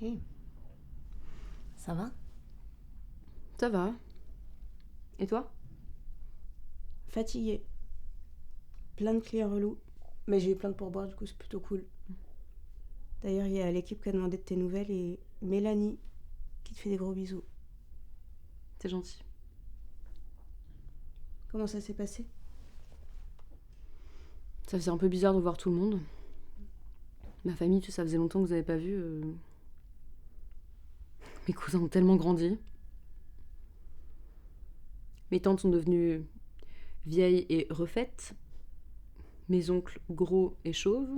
Hey, ça va? Ça va. Et toi? Fatiguée. Plein de clients relous. Mais j'ai eu plein de pourboires, du coup, c'est plutôt cool. D'ailleurs, il y a l'équipe qui a demandé de tes nouvelles et Mélanie qui te fait des gros bisous. C'est gentil. Comment ça s'est passé? Ça faisait un peu bizarre de voir tout le monde. Ma famille, tu sais, ça faisait longtemps que vous n'avez pas vu. Mes cousins ont tellement grandi. Mes tantes sont devenues vieilles et refaites. Mes oncles gros et chauves.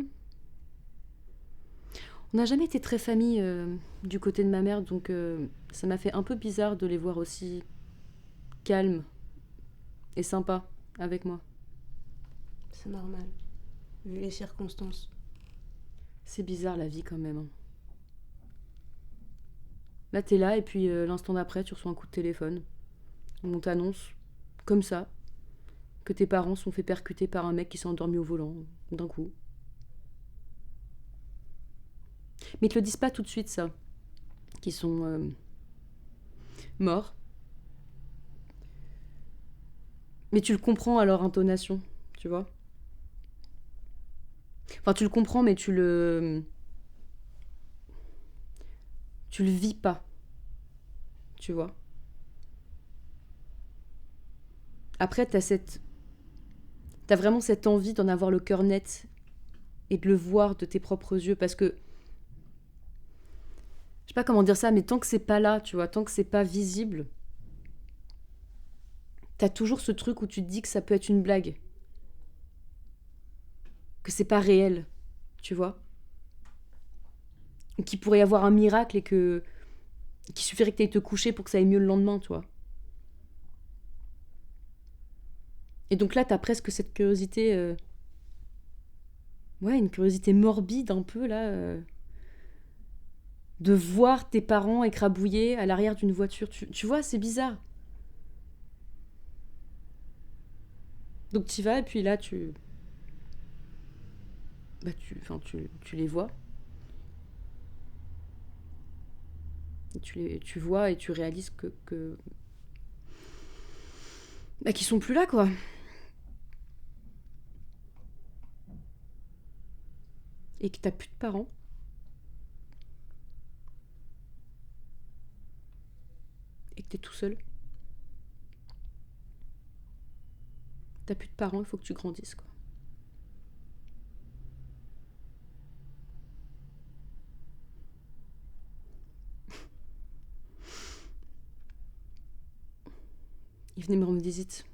On n'a jamais été très famille du côté de ma mère, donc ça m'a fait un peu bizarre de les voir aussi calmes et sympas avec moi. C'est normal, vu les circonstances. C'est bizarre la vie quand même, hein. Là, t'es là et puis l'instant d'après, tu reçois un coup de téléphone. On t'annonce, comme ça, que tes parents sont fait percuter par un mec qui s'est endormi au volant, d'un coup. Mais ils te le disent pas tout de suite, ça. Qu'ils sont morts. Mais tu le comprends à leur intonation, tu vois. Enfin, tu le comprends, mais tu le vis pas, tu vois. Après, t'as vraiment cette envie d'en avoir le cœur net et de le voir de tes propres yeux, parce que je sais pas comment dire ça, mais tant que c'est pas là, tu vois, tant que c'est pas visible, t'as toujours ce truc où tu te dis que ça peut être une blague, que c'est pas réel, tu vois. Qu'il pourrait y avoir un miracle et que qu'il suffirait que tu ailles te coucher pour que ça aille mieux le lendemain, tu vois. Et donc là, t'as presque cette curiosité, ouais, une curiosité morbide un peu là, de voir tes parents écrabouillés à l'arrière d'une voiture. Tu vois, c'est bizarre. Donc tu vas et puis là, tu les vois. Tu vois et tu réalises bah, qu'ils sont plus là, quoi. Et que t'as plus de parents. Et que t'es tout seul. T'as plus de parents, il faut que tu grandisses, quoi. Ils venaient me rendre visite.